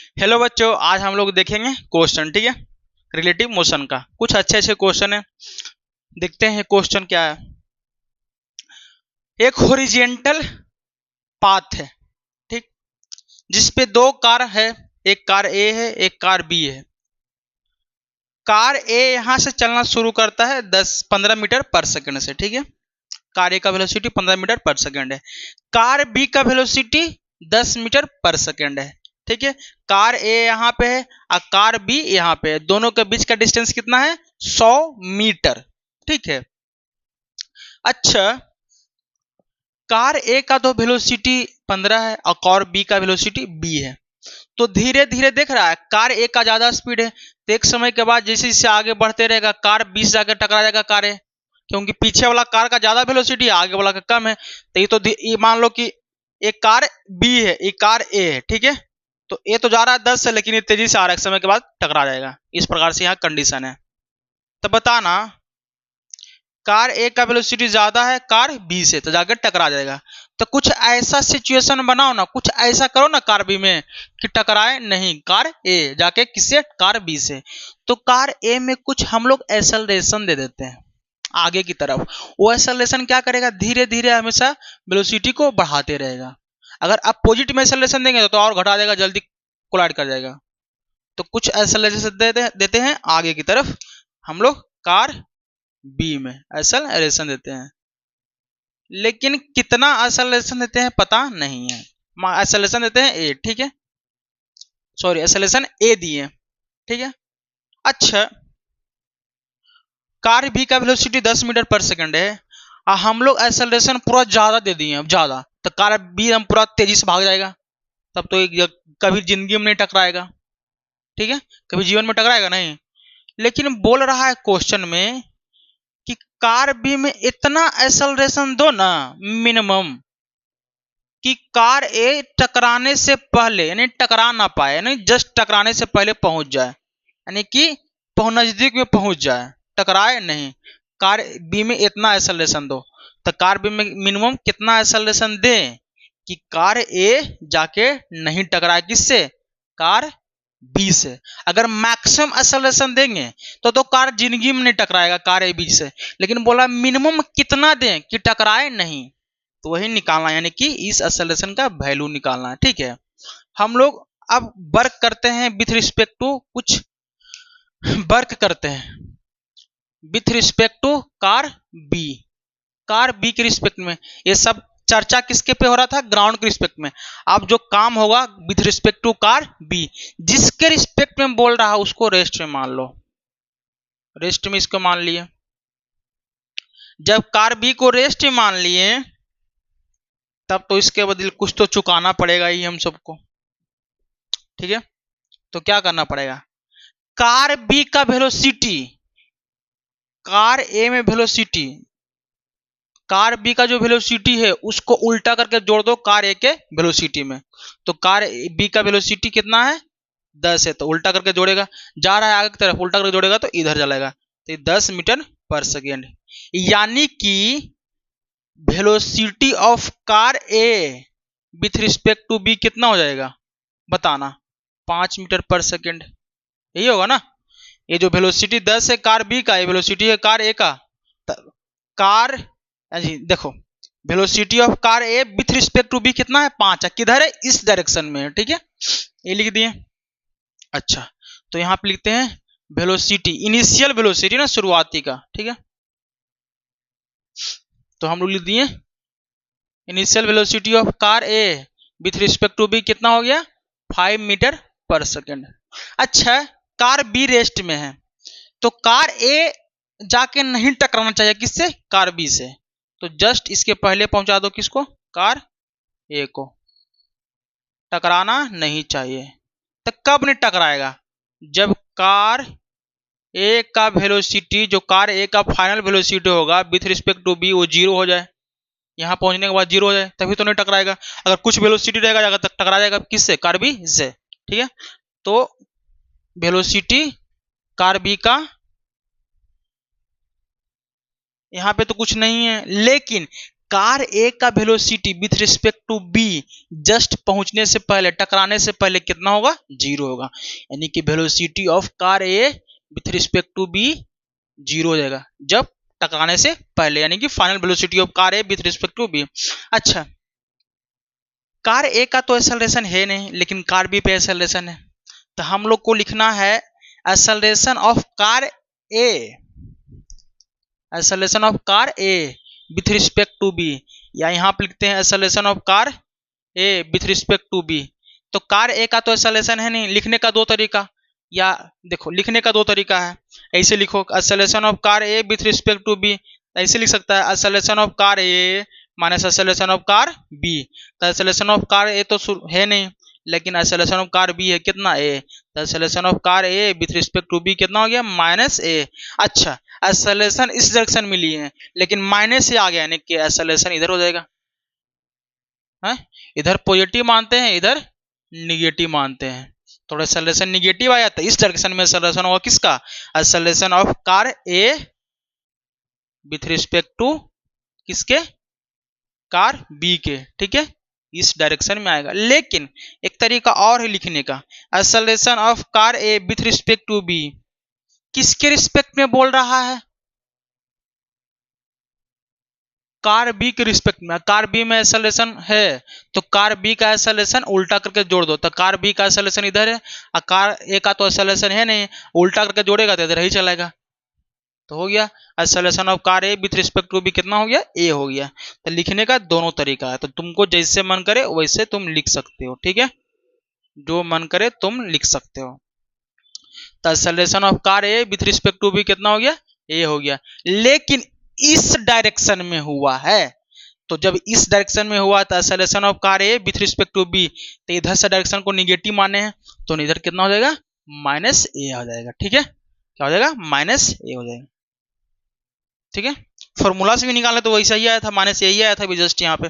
Hello बच्चों, आज हम लोग देखेंगे क्वेश्चन। ठीक है, रिलेटिव मोशन का कुछ अच्छे अच्छे क्वेश्चन है। देखते हैं क्वेश्चन क्या है। एक हॉरिजेंटल पाथ है, ठीक, जिसपे दो कार है, एक कार ए है एक कार बी है। कार ए यहां से चलना शुरू करता है 10-15 मीटर पर सेकंड से। ठीक है, कार ए का वेलोसिटी 15 मीटर पर सेकंड है। कार बी का वेलोसिटी 10 मीटर पर सेकंड है। ठीक है, कार ए यहाँ पे है और कार बी यहाँ पे है। दोनों के बीच का डिस्टेंस कितना है? 100 मीटर। ठीक है, अच्छा, कार ए का तो वेलोसिटी 15 है और कार बी का वेलोसिटी बी है। तो धीरे धीरे देख रहा है कार ए का ज्यादा स्पीड है, तो एक समय के बाद जैसे जैसे आगे बढ़ते रहेगा कार बी से जाकर टकरा जाएगा कार ए, क्योंकि पीछे वाला कार का ज्यादा वेलोसिटी है, आगे वाला का कम है। तो ये मान लो कि एक कार बी है एक कार ए है। ठीक है, तो ए तो जा रहा है 10 से, लेकिन ये तेजी से आ रहा है, एक समय के बाद टकरा जाएगा। इस प्रकार से यहाँ कंडीशन है। तो बताना, कार ए का वेलोसिटी ज्यादा है कार बी से, तो जाकर टकरा जाएगा। तो कुछ ऐसा सिचुएशन बनाओ ना, कुछ ऐसा करो ना कार बी में कि टकराए नहीं कार ए जाके किससे? कार बी से। तो कार ए में कुछ हम लोग एक्सेलरेशन दे देते हैं आगे की तरफ। वो एक्सेलरेशन क्या करेगा? धीरे धीरे हमेशा वेलोसिटी को बढ़ाते रहेगा। अगर अपोजिट में एक्सेलरेशन देंगे तो और घटा देगा, जल्दी कोलाइड कर जाएगा। तो कुछ एक्सेलरेशन देते हैं आगे की तरफ हम लोग कार बी में एक्सेलरेशन देते हैं, लेकिन कितना एक्सेलरेशन देते हैं पता नहीं है। एक्सेलरेशन देते हैं ए, ठीक है, सॉरी एक्सेलरेशन ए दिए। ठीक है, अच्छा, कार बी का वेलोसिटी 10 मीटर पर सेकंड है और हम लोग एक्सेलरेशन पूरा ज्यादा दे दिए, अब ज्यादा, तो कार बी हम पूरा तेजी से भाग जाएगा। तब तो कभी जिंदगी में नहीं टकराएगा। ठीक है, कभी जीवन में टकराएगा नहीं। लेकिन बोल रहा है क्वेश्चन में कि कार बी में इतना एक्सेलरेशन दो ना मिनिमम कि कार ए टकराने से पहले, यानी टकरा ना पाए, यानी जस्ट टकराने से पहले पहुंच जाए, यानी कि नजदीक में पहुंच जाए, टकराए नहीं। कार बी में इतना एक्सेलरेशन दो। तो कार बी में मिनिमम कितना एक्सेलरेशन दे कि कार ए जाके नहीं टकराए किससे? कार बी से। अगर मैक्सिमम एक्सेलरेशन देंगे तो कार जिंदगी में नहीं टकराएगा कार ए बी से, लेकिन बोला मिनिमम कितना दें कि टकराए नहीं, तो वही निकालना, यानी कि इस एक्सेलरेशन का वैल्यू निकालना है। ठीक है, हम लोग अब वर्क करते हैं विथ रिस्पेक्ट टू, कुछ वर्क करते हैं with respect to car B. Car B के रिस्पेक्ट में ये सब चर्चा किसके पे हो रहा था? ग्राउंड के रिस्पेक्ट में। अब जो काम होगा with respect to car B, जिसके रिस्पेक्ट में बोल रहा है उसको रेस्ट में मान लो। रेस्ट में इसको मान लिए। जब कार बी को रेस्ट में मान लिए तब तो इसके बदले कुछ तो चुकाना पड़ेगा ही हम सबको। ठीक है, तो क्या करना पड़ेगा? कार बी का वेलोसिटी, कार ए में वेलोसिटी, कार बी का जो वेलोसिटी है उसको उल्टा करके जोड़ दो कार ए के वेलोसिटी में। तो कार बी का वेलोसिटी कितना है? 10 है, तो उल्टा करके जोड़ेगा, जा रहा है आगे की तरफ, उल्टा करके जोड़ेगा तो इधर चलेगा। तो 10 मीटर पर सेकेंड, यानी कि velocity of car A with respect to B कितना हो जाएगा बताना? 5 मीटर पर सेकेंड, यही होगा ना। ये जो वेलोसिटी 10 है कार बी का, ये वेलोसिटी है कार ए का। कार जी देखो, velocity of car A with respect to B कितना है? 5 है। किधर है? इस डायरेक्शन में है। ठीक है, ये लिख दिए। अच्छा, तो यहां पे लिखते हैं वेलोसिटी, इनिशियल वेलोसिटी ना, शुरुआती का। ठीक है, तो हम लोग लिख दिए initial velocity of car A with respect to B कितना हो गया? 5 मीटर पर सेकेंड। अच्छा, कार बी रेस्ट में है, तो कार ए जाके नहीं टकराना चाहिए किससे? कार बी से। तो जस्ट इसके पहले पहुंचा दो किसको? कार ए को। टकराना नहीं चाहिए। तो कब नहीं टकराएगा? जब कार ए का वेलोसिटी, जो कार ए का फाइनल वेलोसिटी होगा विथ रिस्पेक्ट टू बी, वो 0 हो जाए, यहां पहुंचने के बाद 0 हो जाए, तभी तो नहीं टकराएगा। अगर कुछ वेलोसिटी रहेगा जाकर तक टकरा जाएगा किससे? कार बी से। ठीक है, तो वेलोसिटी कार बी का यहां पे तो कुछ नहीं है, लेकिन कार ए का velocity with respect to B just पहुंचने से पहले, टकराने से पहले कितना होगा, 0 होगा। यानी कि velocity of car A with respect to B 0 हो जाएगा जब टकराने से पहले, यानी कि final velocity of car A with respect to B. अच्छा, कार ए का तो एक्सेलरेशन है नहीं, लेकिन कार बी पे एक्सेलरेशन है, तो हम लोग को लिखना है acceleration of car A, acceleration of car A with respect to B, या यहाँ पे लिखते हैं acceleration of car A with respect to B. तो कार ए का तो एक्सेलरेशन है नहीं, लिखने का दो तरीका, या देखो लिखने का दो तरीका है, ऐसे लिखो acceleration of car A with respect to B, ऐसे लिख सकता है acceleration of car A minus acceleration of car B. तो एक्सेलरेशन ऑफ कार ए तो है नहीं, लेकिन एक्सेलरेशन ऑफ कार बी है कितना, ए, तो acceleration of car A with respect to B कितना हो गया, माइनस ए। अच्छा, एक्सेलरेशन इस डायरेक्शन में ली है, लेकिन माइनस से आ गया, यानी कि एक्सेलरेशन इधर हो जाएगा है? इधर पॉजिटिव मानते हैं, इधर निगेटिव मानते हैं, थोड़ा एक्सेलरेशन निगेटिव आया तो इस डायरेक्शन में एक्सेलरेशन होगा किसका, acceleration of car A with respect to किसके, कार बी के, ठीक है, इस डायरेक्शन में आएगा। लेकिन एक तरीका और है लिखने का, acceleration of car A with respect to B किसके रिस्पेक्ट में बोल रहा है, कार बी के रिस्पेक्ट में। कार बी में एक्सेलरेशन है तो कार बी का एक्सेलरेशन उल्टा करके जोड़ दो, तो कार बी का एक्सेलरेशन इधर है और कार ए का तो एक्सेलरेशन है नहीं, उल्टा करके जोड़ेगा तो इधर ही चलेगा, तो हो गया acceleration of car A with respect to B कितना हो गया, ए हो गया। तो लिखने का दोनों तरीका है, तो तुमको जैसे मन करे वैसे तुम लिख सकते हो, ठीक है, जो मन करे तुम लिख सकते हो। तो acceleration of car A with respect to B कितना हो गया, ए हो गया, लेकिन इस डायरेक्शन में हुआ है, तो जब इस डायरेक्शन में हुआ तो acceleration of car A with respect to B, तो इधर से डायरेक्शन को निगेटिव माने हैं, तो इधर कितना हो जाएगा, माइनस ए हो जाएगा, ठीक है, क्या हो जाएगा, माइनस ए हो जाएगा, ठीक है। फॉर्मूला से भी निकाले तो वैसा ही आया था, माइनस यही आया था जस्ट यहाँ पे,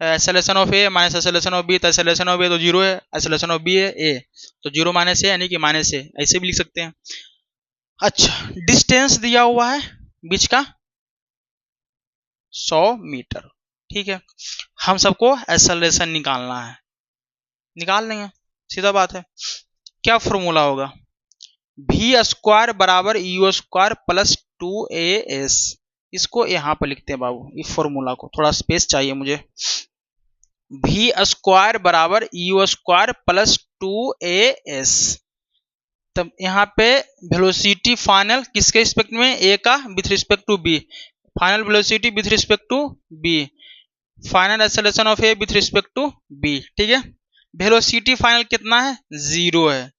acceleration of A minus acceleration of B, तो एक्सेलरेशन ऑफ ए तो 0 है, एक्सेलरेशन ऑफ बी है ए, तो 0 माइनस ए यानी कि माइनस ए, ऐसे भी लिख सकते हैं। अच्छा, डिस्टेंस दिया हुआ है बीच का 100 मीटर, ठीक है, हम सबको एक्सेलरेशन निकालना है, निकाल लेंगे, सीधा बात है। क्या फॉर्मूला होगा, वी स्क्वायर बराबर यू स्क्वायर प्लस 2as, इसको यहाँ पर लिखते हैं बाबू, इस फॉर्मूला को थोड़ा स्पेस चाहिए मुझे, वी स्क्वायर बराबर यू स्क्वायर प्लस 2as, तब यहाँ पे वेलोसिटी फाइनल किसके रिस्पेक्ट में, ए का with respect to B, final velocity with respect to B, final acceleration of A with respect to B, ठीक है। वेलोसिटी फाइनल कितना है, 0 है,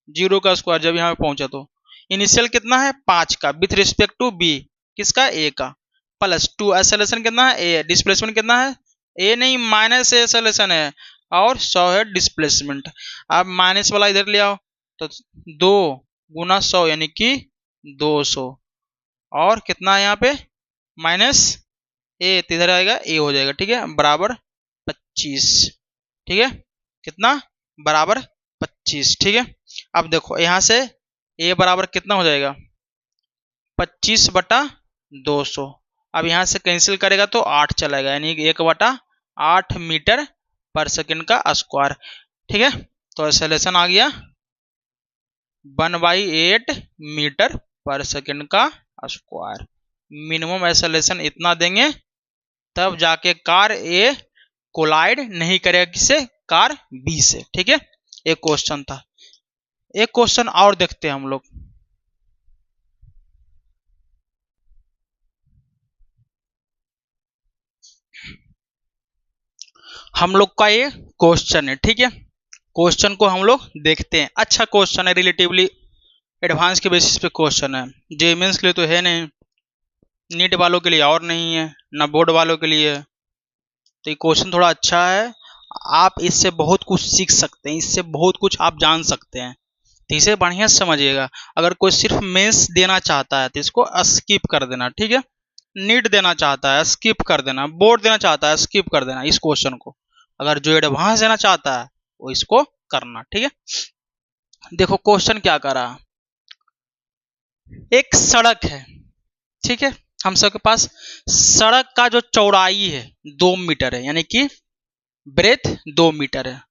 0 का स्क्वायर जब यहाँ पे पहुंचा, तो इनिशियल कितना है 5 का विथ रिस्पेक्ट टू बी किसका, ए का, प्लस 2 एक्सेलरेशन कितना है, ए, डिस्प्लेसमेंट कितना है, ए नहीं माइनस एक्सेलरेशन है, और 100 है डिस्प्लेसमेंट। अब माइनस वाला इधर ले आओ, तो 2 गुना 100 यानी कि 200, और कितना है यहाँ पे माइनस ए, तो इधर आएगा ए हो जाएगा, ठीक है, बराबर 25, ठीक है, कितना बराबर 25, ठीक है। अब देखो यहाँ से ए बराबर कितना हो जाएगा 25/200, अब यहाँ से कैंसिल करेगा तो 8 चलेगा, यानी 1/8 मीटर पर सेकंड का स्क्वायर, ठीक है। तो एक्सेलरेशन आ गया 1/8 मीटर पर सेकंड का स्क्वायर, मिनिमम एक्सेलरेशन इतना देंगे तब जाके कार ए कोलाइड नहीं करेगा किससे, कार बी से, ठीक है। एक क्वेश्चन था, एक क्वेश्चन और देखते हैं हम लोग, हम लोग का ये क्वेश्चन है, ठीक है, क्वेश्चन को हम लोग देखते हैं। अच्छा क्वेश्चन है, रिलेटिवली एडवांस के बेसिस पे क्वेश्चन है, जे मेंस के लिए तो है नहीं, नीट वालों के लिए और नहीं है, ना बोर्ड वालों के लिए, तो ये क्वेश्चन थोड़ा अच्छा है, आप इससे बहुत कुछ सीख सकते हैं, इससे बहुत कुछ आप जान सकते हैं, तो इसे बढ़िया समझिएगा। अगर कोई सिर्फ मेंस देना चाहता है तो इसको स्किप कर देना, ठीक है, नीट देना चाहता है स्किप कर देना, बोर्ड देना चाहता है स्किप कर देना इस क्वेश्चन को, अगर जो एडवांस देना चाहता है वो इसको करना, ठीक है। देखो क्वेश्चन क्या कर रहा है, एक सड़क है, ठीक है, हम सबके पास सड़क का जो चौड़ाई है 2 मीटर है, यानी कि ब्रेथ 2 मीटर है,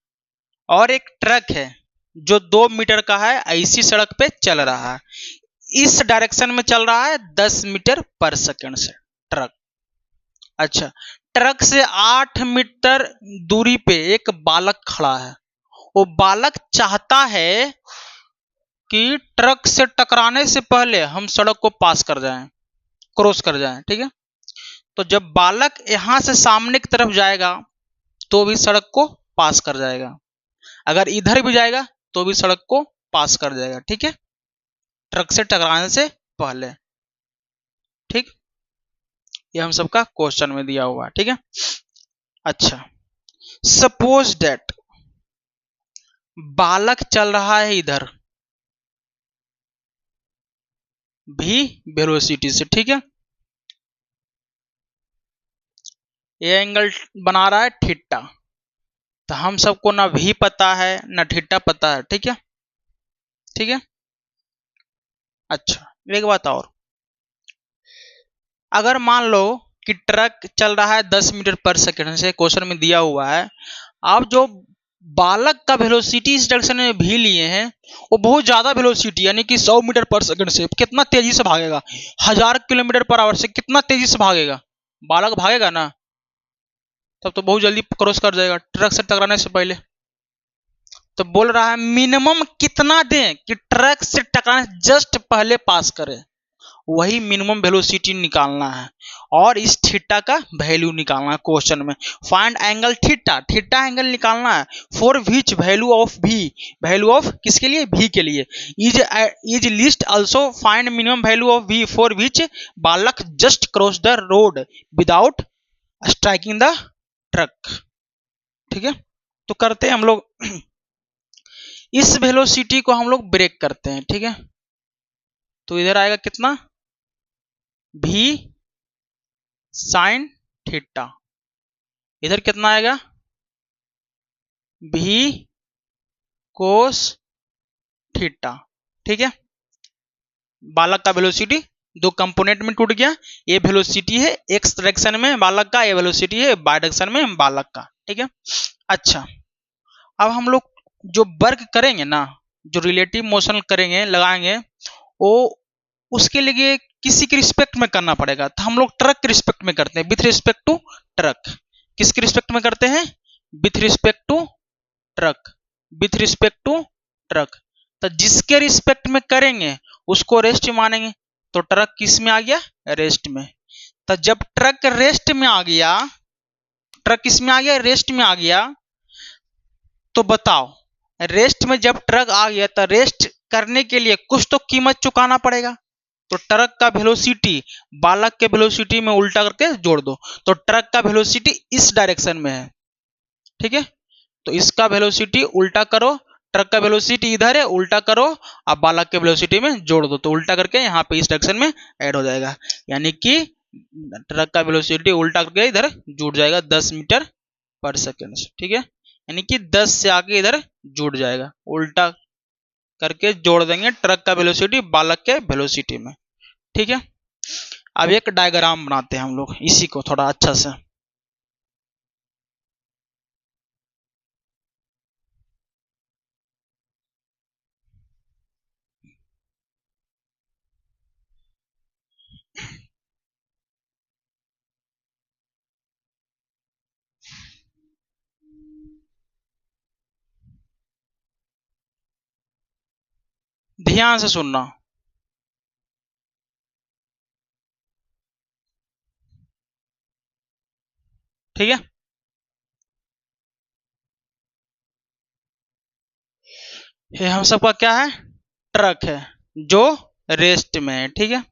और एक ट्रक है जो 2 मीटर का है, ऐसी सड़क पे चल रहा है, इस डायरेक्शन में चल रहा है 10 मीटर पर सेकंड से ट्रक। अच्छा, ट्रक से 8 मीटर दूरी पे एक बालक खड़ा है। वो बालक चाहता है कि ट्रक से टकराने से पहले हम सड़क को पास कर जाएं, क्रॉस कर जाएं। ठीक है, तो जब बालक यहां से सामने की तरफ जाएगा तो भी सड़क को पास कर जाएगा, अगर इधर भी जाएगा तो भी सड़क को पास कर जाएगा। ठीक है, ट्रक से टकराने से पहले। ठीक, ये हम सबका क्वेश्चन में दिया हुआ है। ठीक है, अच्छा, सपोज दैट बालक चल रहा है इधर भी वेलोसिटी से। ठीक है, ये एंगल बना रहा है थीटा, तो हम सबको ना भी पता है ना थीटा पता है। ठीक है, ठीक है, अच्छा, एक बात और, अगर मान लो कि ट्रक चल रहा है 10 मीटर पर सेकंड से, क्वेश्चन में दिया हुआ है, आप जो बालक का वेलोसिटी इस डायरेक्शन में भी लिए हैं वो बहुत ज्यादा वेलोसिटी, यानी कि 100 मीटर पर सेकंड से कितना तेजी से भागेगा, 1000 किलोमीटर पर आवर से कितना तेजी से भागेगा, बालक भागेगा ना, तब तो बहुत जल्दी क्रॉस कर जाएगा ट्रक से टकराने से पहले। तो बोल रहा है मिनिमम कितना दें कि ट्रक से टकराने जस्ट पहले पास करे, वही मिनिमम वेलोसिटी निकालना है और इस थीटा का वैल्यू निकालना है क्वेश्चन में। Find angle theta, theta angle निकालना है, फॉर विच वैल्यू ऑफ भी, वैल्यू ऑफ किसके लिए, भी के लिए, is list also find minimum value of भी फॉर विच बालक just cross the road without striking the truck. ठीक है, तो करते हैं हम लोग इस वेलोसिटी को हम लोग ब्रेक करते हैं। ठीक है, तो इधर आएगा कितना, भी साइन थीटा, इधर कितना आएगा, भी कोस थीटा। ठीक है, बालक का वेलोसिटी दो कंपोनेंट में टूट गया, ये वेलोसिटी है एक्स डायरेक्शन में बालक का, ये वेलोसिटी है वाई डायरेक्शन में बालक का। ठीक है, अच्छा, अब हम लोग जो वर्क करेंगे ना, जो रिलेटिव मोशन करेंगे लगाएंगे, वो उसके लिए किसी के रिस्पेक्ट में करना पड़ेगा, तो हम लोग ट्रक के रिस्पेक्ट में करते हैं, विथ रिस्पेक्ट टू ट्रक। किसके रिस्पेक्ट में करते हैं, with respect to truck, with respect to truck. तो जिसके रिस्पेक्ट में करेंगे उसको रेस्ट मानेंगे, तो ट्रक किस में आ गया, रेस्ट में। तो जब ट्रक रेस्ट में आ गया, ट्रक किस में आ गया, रेस्ट में आ गया, तो बताओ रेस्ट में जब ट्रक आ गया तो रेस्ट करने के लिए कुछ तो कीमत चुकाना पड़ेगा, तो ट्रक का वेलोसिटी बालक के वेलोसिटी में उल्टा करके जोड़ दो, तो ट्रक का वेलोसिटी इस डायरेक्शन में है। ठीक है, तो इसका वेलोसिटी उल्टा करो, ट्रक का वेलोसिटी इधर है, उल्टा करो, अब बालक के वेलोसिटी में जोड़ दो, तो उल्टा करके यहाँ पे इस डायरेक्शन में ऐड हो जाएगा, यानी कि ट्रक का वेलोसिटी उल्टा करके इधर जुड़ जाएगा 10 मीटर पर सेकंड से। ठीक है, यानी कि 10 से आके इधर जुड़ जाएगा, उल्टा करके जोड़ देंगे ट्रक का वेलोसिटी बालक के वेलोसिटी में। ठीक है, अब एक डायग्राम बनाते हैं हम लोग इसी को थोड़ा अच्छा से। ध्यान से सुनना, ठीक है, ये हम सबका क्या है, ट्रक है जो रेस्ट में है। ठीक है,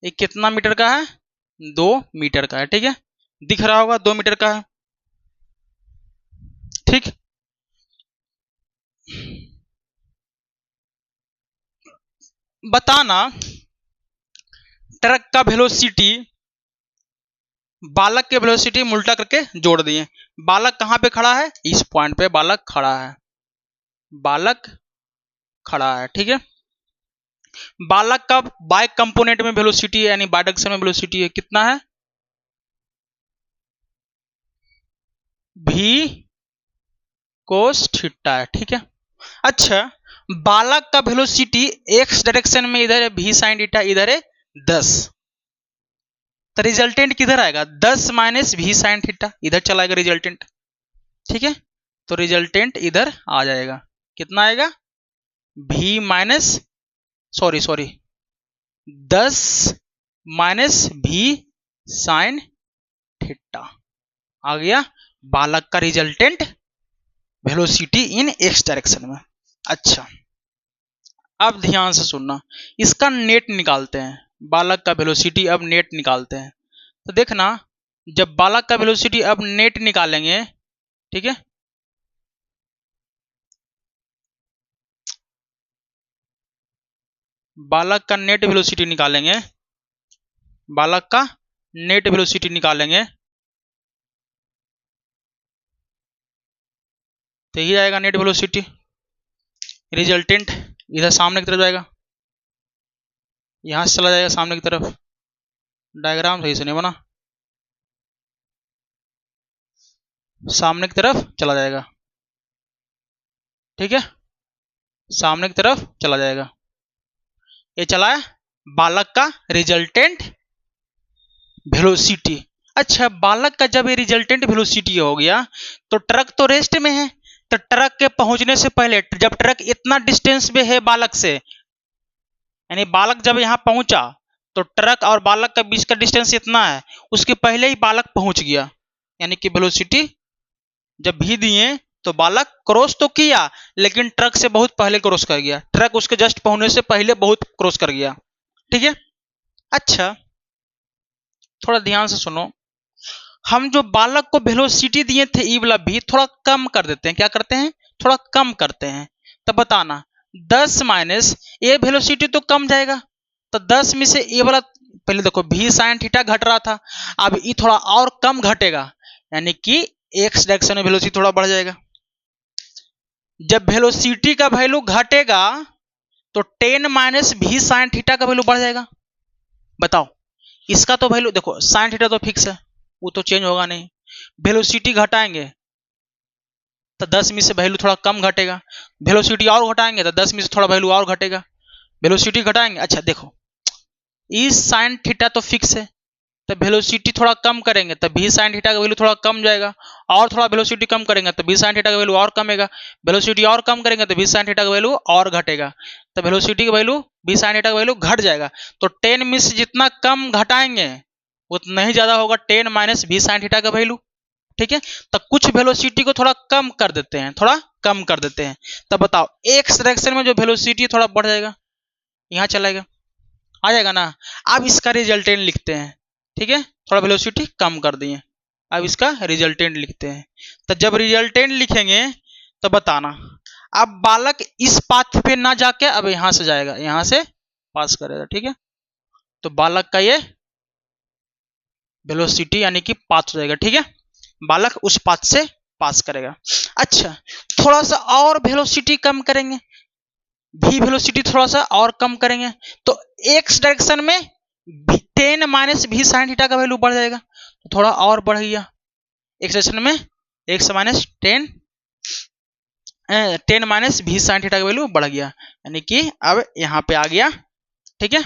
ये कितना मीटर का है, 2 मीटर का है। ठीक है, दिख रहा होगा 2 मीटर का है। ठीक, बताना ट्रक का वेलोसिटी बालक के वेलोसिटी में उल्टा करके जोड़ दिए। बालक कहां पे खड़ा है? इस पॉइंट पे बालक खड़ा है, बालक खड़ा है, ठीक है। बालक का बाय कंपोनेंट में वेलोसिटी है, यानी बाय डायरेक्शन में वेलोसिटी है, कितना है? भी कोस थीटा है, ठीक है। अच्छा, बालक का वेलोसिटी एक्स डायरेक्शन में इधर है भी साइन थीटा, इधर है 10, तो रिजल्टेंट किधर आएगा? 10 माइनस भी साइन थीटा, इधर चला आएगा रिजल्टेंट, ठीक है। तो रिजल्टेंट इधर आ जाएगा, कितना आएगा? भी माइनस सॉरी 10 माइनस भी साइन थीटा आ गया बालक का रिजल्टेंट वेलोसिटी इन एक्स डायरेक्शन में। अच्छा, अब ध्यान से सुनना, इसका नेट निकालते हैं, बालक का वेलोसिटी अब नेट निकालते हैं। तो देखना, जब बालक का वेलोसिटी अब नेट निकालेंगे, ठीक है, बालक का नेट वेलोसिटी निकालेंगे, बालक का नेट वेलोसिटी निकालेंगे, तो यही आएगा नेट वेलोसिटी। रिजल्टेंट इधर सामने की तरफ जाएगा, यहां से चला जाएगा सामने की तरफ। डायग्राम सही से नहीं बना, सामने की तरफ चला जाएगा, ठीक है, सामने की तरफ चला जाएगा। ये चला है बालक का रिजल्टेंट वेलोसिटी। अच्छा, बालक का जब ये रिजल्टेंट वेलोसिटी हो गया तो ट्रक तो रेस्ट में है, तो ट्रक के पहुंचने से पहले, जब ट्रक इतना डिस्टेंस पे है बालक से, यानी बालक जब यहां पहुंचा तो ट्रक और बालक के बीच का डिस्टेंस इतना है, उसके पहले ही बालक पहुंच गया, यानी कि वेलोसिटी जब भी दिए तो बालक क्रॉस तो किया लेकिन ट्रक से बहुत पहले क्रॉस कर गया, ट्रक उसके जस्ट पहुंचने से पहले बहुत क्रॉस कर गया, ठीक है। अच्छा, थोड़ा ध्यान से सुनो, हम जो बालक को वेलोसिटी दिए थे ई वाला भी थोड़ा कम कर देते हैं, क्या करते हैं? थोड़ा कम करते हैं। तब बताना 10 माइनस ए वेलोसिटी तो कम जाएगा, तो 10 में से ए वाला, पहले देखो भी साइन थीटा घट रहा था, अब ई थोड़ा और कम घटेगा, यानी कि एक्स डायरेक्शन में वेलोसिटी थोड़ा बढ़ जाएगा। जब वेलोसिटी का वैल्यू घटेगा तो 10 माइनस भी साइन थीटा का वैल्यू बढ़ जाएगा। बताओ, इसका तो वैल्यू देखो, साइन थीटा तो फिक्स है, वो तो चेंज होगा नहीं, वेलोसिटी घटाएंगे तो 10 में से वैल्यू थोड़ा कम घटेगा, वेलोसिटी और घटाएंगे तो 10 में से थोड़ा वैल्यू और घटेगा, वेलोसिटी घटाएंगे। अच्छा देखो, इस साइन थीटा तो फिक्स है, तो वेलोसिटी थोड़ा कम करेंगे तो भी साइन थीटा का वैल्यू थोड़ा कम जाएगा, और थोड़ा वेलोसिटी कम करेंगे तो भी साइन थीटा का वैल्यू और कमेगा, वेलोसिटी और कम करेंगे तो भी साइन थीटा का वैल्यू और घटेगा, तो वेलोसिटी का वैल्यू भी साइन थीटा का वैल्यू घट जाएगा। तो 10 में से जितना कम घटाएंगे उतना ही ज्यादा होगा 10 माइनस भी साइन थीटा का वैल्यू, ठीक है। तो कुछ वेलोसिटी को थोड़ा कम कर देते हैं, थोड़ा कम कर देते हैं, तब बताओ एक्स डायरेक्शन में जो वेलोसिटी थोड़ा बढ़ जाएगा, यहाँ चलाएगा, आ जाएगा ना। अब इसका रिजल्टेंट लिखते हैं, ठीक है, थोड़ा वेलोसिटी कम कर दिए, अब इसका रिजल्टेंट लिखते हैं। तो जब रिजल्टेंट लिखेंगे तो बताना, अब बालक इस पाथ पे ना जाके अब यहां से जाएगा, यहां से पास करेगा, ठीक है। तो बालक का ये वेलोसिटी यानी कि पाथ हो जाएगा, ठीक है, बालक उस पाथ से पास करेगा। अच्छा, थोड़ा सा और वेलोसिटी कम करेंगे, भी वेलोसिटी थोड़ा सा और कम करेंगे, तो एक्स डायरेक्शन में 10 माइनस भी साइन थीटा का वैल्यू बढ़ जाएगा, तो थोड़ा और बढ़ गया, एक्स डायरेक्शन में एक्स माइनस 10 माइनस भी साइन थीटा का वैल्यू बढ़ गया, यानी कि अब यहाँ पे आ गया, ठीक है।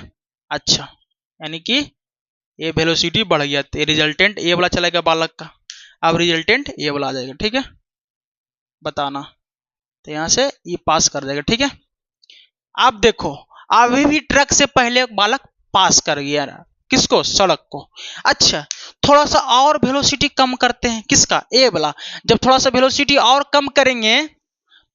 अच्छा, यानी कि ये वेलोसिटी बढ़ गया, तो रिजल्टेंट ये वाला चलेगा बालक का, अब रिजल्टेंट ये वाला आ जाएगा, ठीक है, बताना। तो यहां से ये पास कर देगा, ठीक है। अब देखो, अभी भी ट्रक से पहले बालक पास कर गया, किसको? सड़क को। अच्छा, थोड़ा सा और वेलोसिटी कम करते हैं, किसका? ए वाला। जब थोड़ा सा वेलोसिटी और कम करेंगे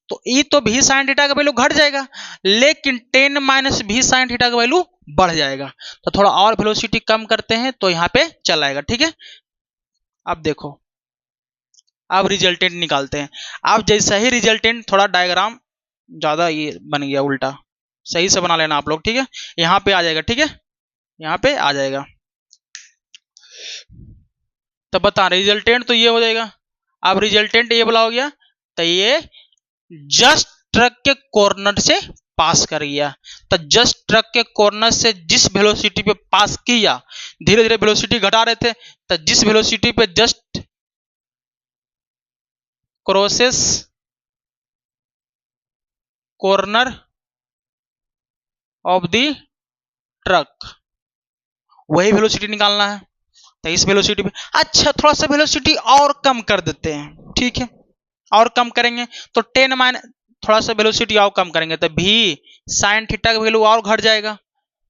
तो ई तो भी साइन थीटा का वैल्यू घट जाएगा, लेकिन 10 माइनस भी साइन थीटा का वैल्यू बढ़ जाएगा, तो थोड़ा और वेलोसिटी कम करते हैं तो यहाँ पे चल आएगा, ठीक है। अब देखो, अब रिजल्टेंट निकालते हैं। अब जैसा ही रिजल्टेंट, थोड़ा डायग्राम ज्यादा ये बन गया उल्टा, सही से बना लेना आप लोग, ठीक है। यहाँ पे आ जाएगा, ठीक है, यहाँ पे आ जाएगा। तब बता रिजल्टेंट तो ये हो जाएगा। अब रिजल्टेंट ये बोला हो गया, तो ये जस्ट ट्रक के कॉर्नर से पास कर गया। तो जस्ट ट्रक के कॉर्नर से जिस वेलोसिटी पे पास किया, धीरे धीरे वेलोसिटी घटा रहे थे, तो जिस वेलोसिटी पे just crosses corner of the truck, वही वेलोसिटी निकालना है। तो इस वेलोसिटी पे अच्छा थोड़ा सा वेलोसिटी और कम कर देते हैं, ठीक है, और कम करेंगे तो 10 माइनस, थोड़ा सा वेलोसिटी और कम करेंगे तो भी साइन थीटा का वैल्यू और घट जाएगा।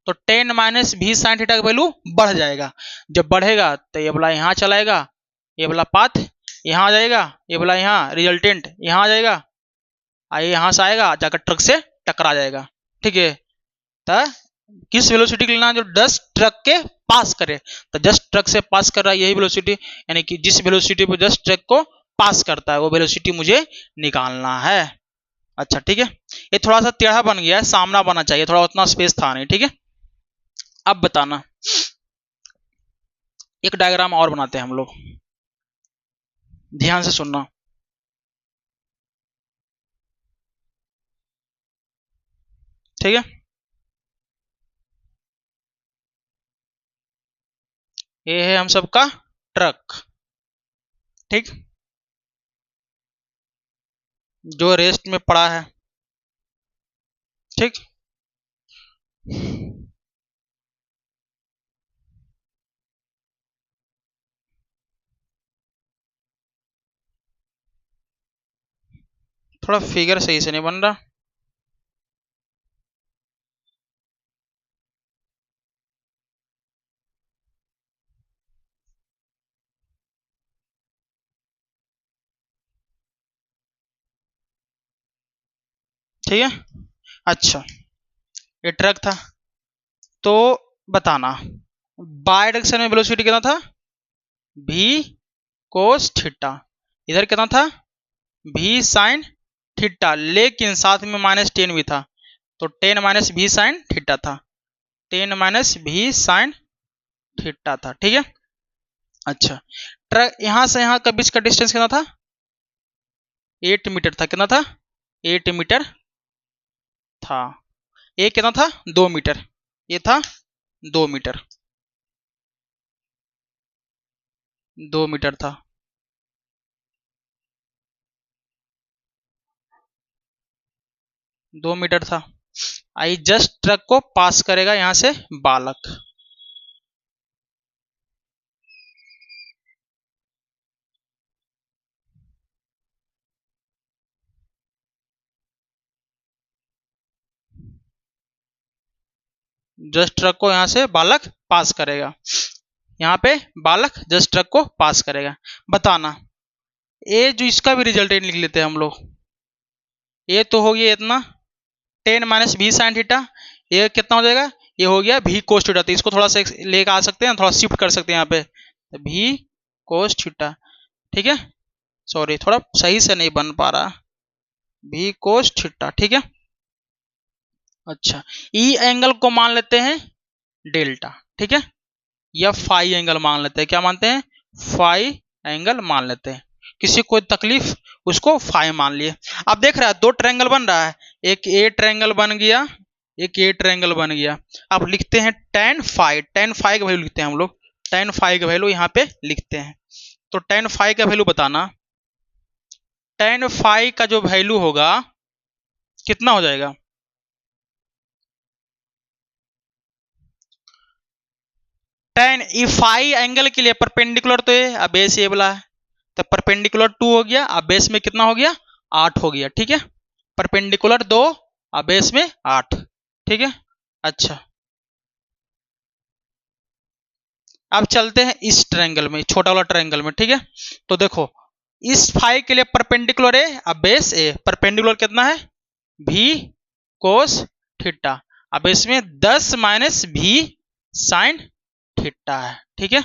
तो 10 माइनस भी साइन थीटा का वैल्यू बढ़ जाएगा। जब बढ़ेगा तो ये वाला यहाँ चलाएगा, ये वाला पाथ यहाँ आ जाएगा, ये वाला यहाँ रिजल्टेंट यहाँ आ जाएगा, आइए यहाँ से आएगा जाकर ट्रक से टकरा जाएगा, ठीक है। तो किस वेलोसिटी के लेना, जो 10 ट्रक के पास करे, तो जस्ट ट्रक से पास कर रहा है यही वेलोसिटी, यानी कि जिस वेलोसिटी पे जस्ट ट्रक को पास करता है वो वेलोसिटी मुझे निकालना है। अच्छा ठीक है, ये थोड़ा सा टेढ़ा बन गया है, सामना बना चाहिए, थोड़ा उतना स्पेस था नहीं, ठीक है। अब बताना, एक डायग्राम और बनाते हैं हम लोग, ध्यान से सुनना, ठीक है। ये है हम सबका ट्रक, ठीक, जो रेस्ट में पड़ा है, ठीक। थोड़ा फिगर सही से नहीं बन रहा, ठीक है। अच्छा ये ट्रक था, तो बताना बाय डायरेक्शन में वेलोसिटी कितना था, v कोस थीटा, इधर कितना था v साइन थीटा, लेकिन साथ में -10 भी था, तो 10 माइनस v साइन थीटा था, 10 माइनस v साइन थीटा था, ठीक है। अच्छा ट्रक यहां से यहां का बीच का डिस्टेंस कितना था, 8 मीटर था, कितना था 8 मीटर था, ये कितना था 2 मीटर, ये था 2 मीटर, 2 मीटर था, दो मीटर था। आई जस्ट ट्रक को पास करेगा यहां से बालक, जस्ट ट्रक को यहां से बालक पास करेगा, यहाँ पे बालक जस्ट ट्रक को पास करेगा। बताना ये जो इसका भी रिजल्टेंट लिख लेते हैं हम लोग, ये तो हो गया इतना 10 माइनस भी साइन थीटा, ये कितना हो जाएगा, ये हो गया भी कोस थीटा, तो इसको थोड़ा सा लेकर आ सकते हैं, थोड़ा शिफ्ट कर सकते हैं यहाँ पे, तो भी कोस थीटा, ठीक है। सॉरी थोड़ा सही से नहीं बन पा रहा, भी कोस थीटा, ठीक है। अच्छा ई एंगल को मान लेते हैं डेल्टा, ठीक है, या फाई एंगल मान लेते हैं, क्या मानते हैं फाई एंगल मान लेते हैं, किसी को तकलीफ उसको फाई मान लिए। अब देख रहा है दो ट्रायंगल बन रहा है, एक ए ट्रायंगल बन गया, एक ए ट्रायंगल बन गया। अब लिखते हैं tan फाई, tan फाई का वैल्यू लिखते हैं हम लोग, tan फाई का वैल्यू यहाँ पे लिखते हैं। तो tan फाई का वैल्यू बताना, tan फाई का जो वैल्यू होगा कितना हो जाएगा, tan ई फाई एंगल के लिए परपेंडिकुलर तो ये अब बेस ये वाला है, तो परपेंडिकुलर 2 हो गया, अब बेस में कितना हो गया 8 हो गया, ठीक है। परपेंडिकुलर 2 अब बेस में 8, ठीक है। अच्छा अब चलते हैं इस ट्रायंगल में, छोटा वाला ट्रायंगल में, ठीक है। तो देखो इस फाई के लिए परपेंडिकुलर ए, अब बेस ए, परपेंडिकुलर कितना है भी कोस थीटा, अब इसमें 10 माइनस भी साइन थीटा है, ठीक है।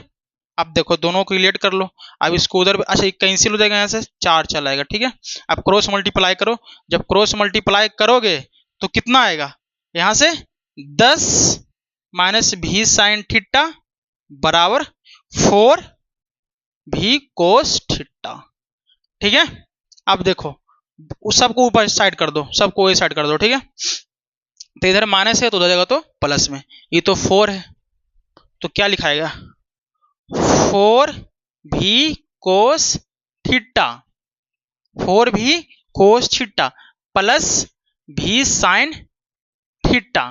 अब देखो दोनों को रिलेट कर लो, अब इसको उधर, अच्छा कैंसिल हो जाएगा, यहाँ से 4 चला आएगा, ठीक है। अब क्रॉस मल्टीप्लाई करो, जब क्रॉस मल्टीप्लाई करोगे तो कितना आएगा, यहां से 10 माइनस भी साइन थीटा बराबर 4 भी कोस थीटा। ठीक है, अब देखो उस सबको ऊपर साइड कर दो, सबको ये साइड कर दो। ठीक है, तो इधर माइनस है तो उधर जाएगा तो प्लस में। ये तो 4 है तो क्या लिखाएगा 4 भी कोस थीटा, 4 भी कोस थीटा प्लस भी साइन थीटा,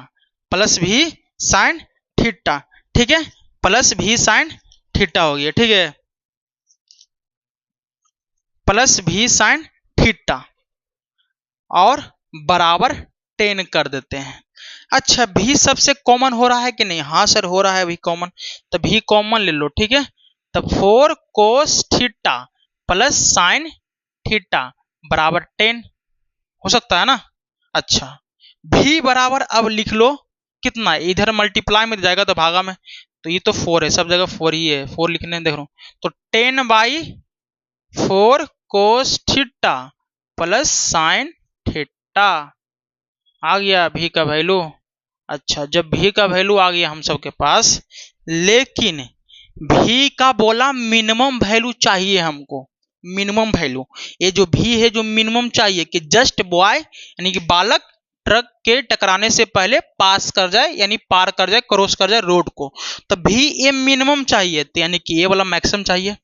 प्लस भी साइन थीटा। ठीक है, प्लस भी साइन थीटा हो गया। ठीक है, प्लस भी साइन थीटा और बराबर 10 कर देते हैं। अच्छा, भी सबसे कॉमन हो रहा है कि नहीं? हाँ सर हो रहा है भी कॉमन, तो भी कॉमन ले लो। ठीक है, तब 4 कोस थीटा प्लस साइन थीटा बराबर 10 हो सकता है ना। अच्छा, भी बराबर अब लिख लो कितना, इधर मल्टीप्लाई में जाएगा तो भागा में, तो ये तो 4 है, सब जगह 4 ही है, 4 लिखने देख रहा हूं, तो 10/4 cos theta plus sine theta आ गया भी का वैल्यू। अच्छा, जब भी का वैल्यू आ गया हम सबके पास, लेकिन भी का बोला मिनिमम वैल्यू चाहिए हमको, मिनिमम वैल्यू। ये जो भी है जो मिनिमम चाहिए कि जस्ट बॉय यानी कि बालक ट्रक के टकराने से पहले पास कर जाए, यानी पार कर जाए, क्रॉस कर जाए रोड को, तो भी ये मिनिमम चाहिए, तो यानी कि ये वाला मैक्सिमम चाहिए।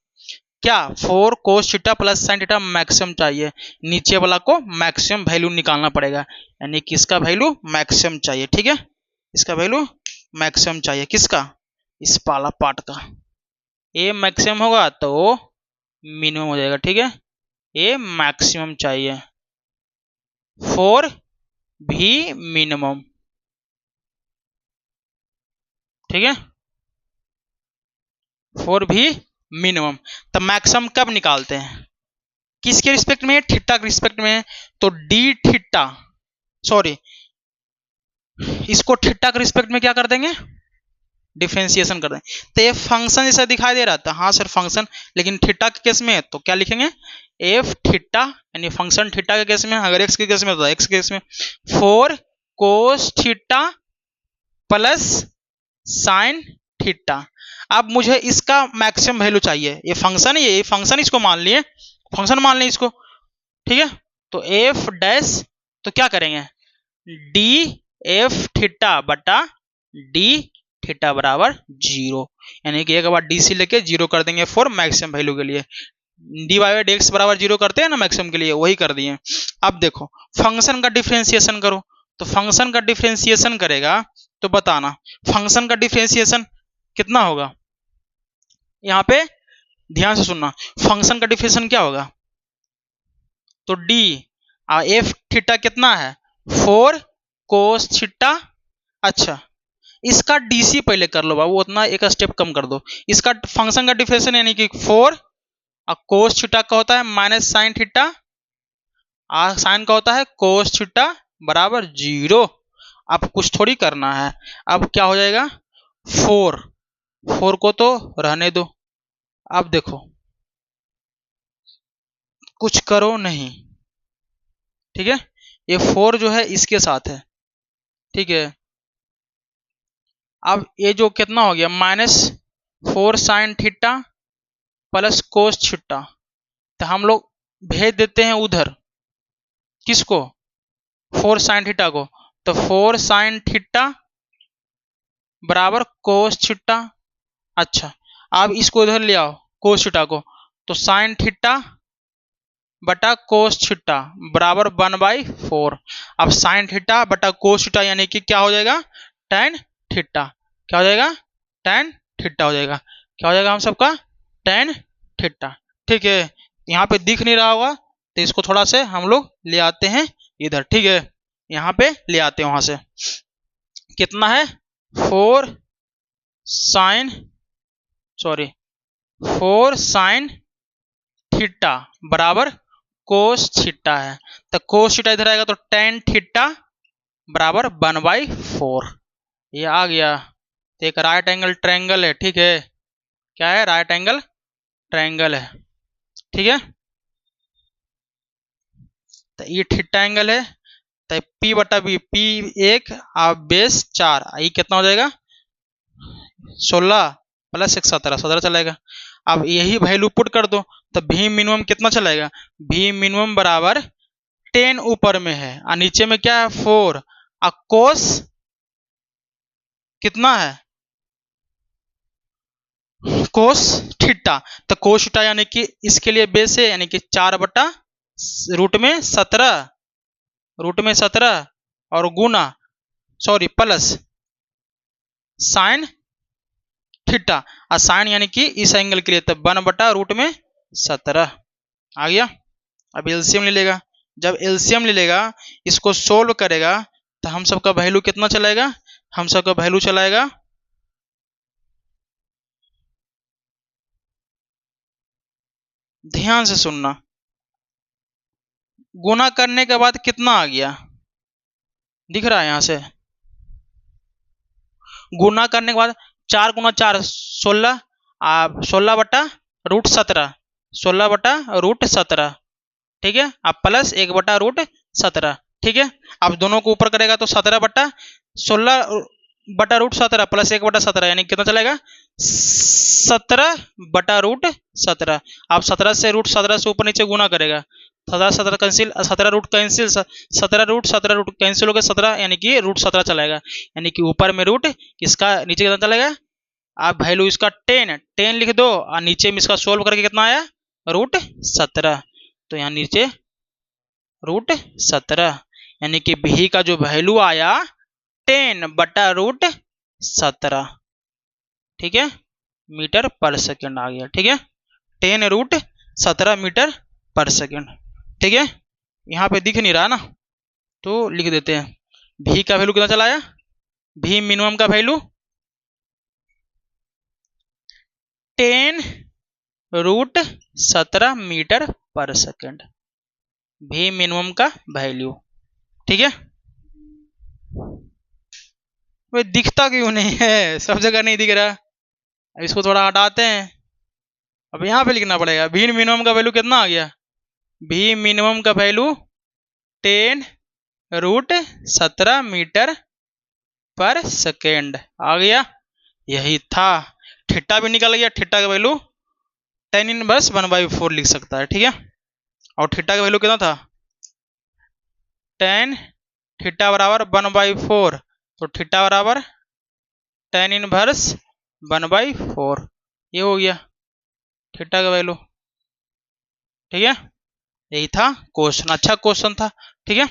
क्या 4 कोस theta plus sine theta maximum चाहिए, नीचे वाला को मैक्सिमम वैल्यू निकालना पड़ेगा, यानी कि इसका वैल्यू मैक्सिमम चाहिए। ठीक है, इसका वैल्यू मैक्सिमम चाहिए, किसका? इस वाला पार्ट का। ए मैक्सिमम होगा तो मिनिमम हो जाएगा। ठीक है, ए मैक्सिमम चाहिए, 4 भी मिनिमम। ठीक है, 4 भी मिनिमम। तो मैक्सिमम कब निकालते हैं? किसके रिस्पेक्ट में? थीटा के रिस्पेक्ट में। तो डी थीटा, सॉरी इसको थीटा के रिस्पेक्ट में क्या कर देंगे? डिफरेंशिएशन कर देंगे। तो ये फंक्शन जैसा दिखाई दे रहा था, हाँ सर फंक्शन, लेकिन थीटा के केस में है तो क्या लिखेंगे? एफ थीटा, यानी फंक्शन थीटा के केस में, अगर एक्स के केस में तो एक्स के केस में 4 कोस थीटा प्लस साइन थीटा। अब मुझे इसका मैक्सिमम वैल्यू चाहिए, ये फंक्शन ही है, ये फंक्शन इसको मान लिए, फंक्शन मान लिए इसको। ठीक है, तो एफ डैश, तो क्या करेंगे डी एफ थीटा बटा डी थीटा बराबर 0, यानी कि एक बार डी सी लेके 0 कर देंगे फॉर मैक्सिमम वैल्यू के लिए। डी वाई डी एक्स बराबर 0 करते हैं ना मैक्सिमम के लिए, वही कर दिए। अब देखो फंक्शन का डिफरेंशिएशन करो, तो फंक्शन का डिफरेंशिएशन करेगा तो बताना फंक्शन का डिफरेंशिएशन कितना होगा। यहाँ पे ध्यान से सुनना, फंक्शन का डिफरेंशिएशन क्या होगा, तो डी एफ थीटा कितना है 4 कोस थीटा। अच्छा, इसका डीसी पहले कर लो बाबू, उतना एक स्टेप कम कर दो। इसका फंक्शन का डिफरेंशिएशन यानी कि 4 कोस थीटा का होता है माइनस साइन थीटा, साइन का होता है कोस थीटा बराबर 0। अब कुछ थोड़ी करना है, अब क्या हो जाएगा 4 को तो रहने दो। अब देखो कुछ करो नहीं, ठीक है, ये 4 जो है इसके साथ है। ठीक है, अब ये जो कितना हो गया -4 sine theta plus cos theta, तो हम लोग भेज देते हैं उधर, किसको 4 साइन थीटा को, तो 4 साइन थीटा बराबर कोस थीटा। अच्छा, अब इसको इधर ले आओ कोस थीटा को, तो साइन थीटा बटा कोस थीटा बराबर 1/4। अब साइन थीटा बटा कोस थीटा यानी कि क्या हो जाएगा tan थीटा, क्या हो जाएगा tan थीटा हो जाएगा, क्या हो जाएगा हम सबका tan थीटा। ठीक है, यहाँ पे दिख नहीं रहा होगा तो इसको थोड़ा से हम लोग ले आते हैं इधर। ठीक है, यहाँ पे ले आते हैं, वहां से कितना है 4 साइन, सॉरी 4 साइन थीटा बराबर कोस थीटा है, तो कोस थीटा इधर आएगा तो tan थीटा बराबर 1/4, ये आ गया। तो एक राइट एंगल ट्रायंगल है। ठीक है, क्या है राइट एंगल ट्रायंगल है। ठीक है, तो ये थीटा एंगल है, तो P बटा बी, P 1 आप बेस 4, ये कितना हो जाएगा 16 प्लस 1 17, 17 चलेगा। अब यही वैल्यू पुट कर दो तो भी मिनिमम कितना चलेगा, भी मिनिमम बराबर 10 ऊपर में है और नीचे में क्या है 4, और कोस कितना है कोस थीटा, तो कोस थीटा यानी कि इसके लिए बेस है, यानी कि 4 बटा रूट में 17, रूट में 17 और गुना सॉरी प्लस साइन थीटा, और साइन यानी कि इस एंगल के लिए तो 1 बटा रूट में 17 आ गया। अब एलसीएम ले लेगा, जब एलसीएम ले लेगा इसको सोल्व करेगा तो हम सबका वैल्यू कितना चलाएगा, हम सबका वैल्यू चलाएगा ध्यान से सुनना, गुना करने के बाद कितना आ गया दिख रहा है यहां से, गुना करने के बाद 4 गुना 4 16, 16 बटा रूट 17, 16 बटा रूट 17, ठीक है, अब प्लस 1 बटा रूट 17, ठीक है। अब दोनों को ऊपर करेगा तो 17 बटा 16 बटा रूट 17 प्लस 1 बटा 17 यानी कितना चलेगा 17 बटा रूट 17। अब 17 से रूट 17 से ऊपर नीचे गुना करेगा, 17 17 cancel, 17 root cancel, 17 root cancel हो गया 17 यानी कि रूट 17 चलेगा, यानी कि ऊपर में रूट इसका नीचे कितना चलेगा, आप वैल्यू इसका 10 लिख दो और नीचे में इसका सोल्व करके कितना आया रूट 17, तो यहाँ नीचे रूट 17 यानी कि भी का जो वैल्यू आया 10 बटा रूट 17, ठीक है, मीटर पर सेकेंड आ गया, ठीक है, 10 रूट 17 मीटर पर सेकेंड, ठीक है। यहाँ पे दिख नहीं रहा ना तो लिख देते हैं, भी का वैल्यू कितना चला आया, भी मिनिमम का वैल्यू 10 रूट 17 मीटर पर सेकेंड, भी मिनिमम का वैल्यू, ठीक है। वे दिखता क्यों नहीं है, सब जगह नहीं दिख रहा, अब इसको थोड़ा हटाते हैं, अब यहाँ पे लिखना पड़ेगा भी मिनिमम का वैल्यू कितना आ गया, भी मिनिमम का वैल्यू 10 रूट 17 मीटर पर सेकेंड आ गया, यही था। थीटा भी निकल गया, थीटा का वैल्यू tan इनवर्स 1/4 लिख सकता है, ठीक है, और थीटा का वैल्यू कितना था tan थीटा बराबर 1/4, तो थीटा बराबर tan इनवर्स 1/4, ये हो गया थीटा का वैल्यू, ठीक है। यही था क्वेश्चन, अच्छा क्वेश्चन था, ठीक है।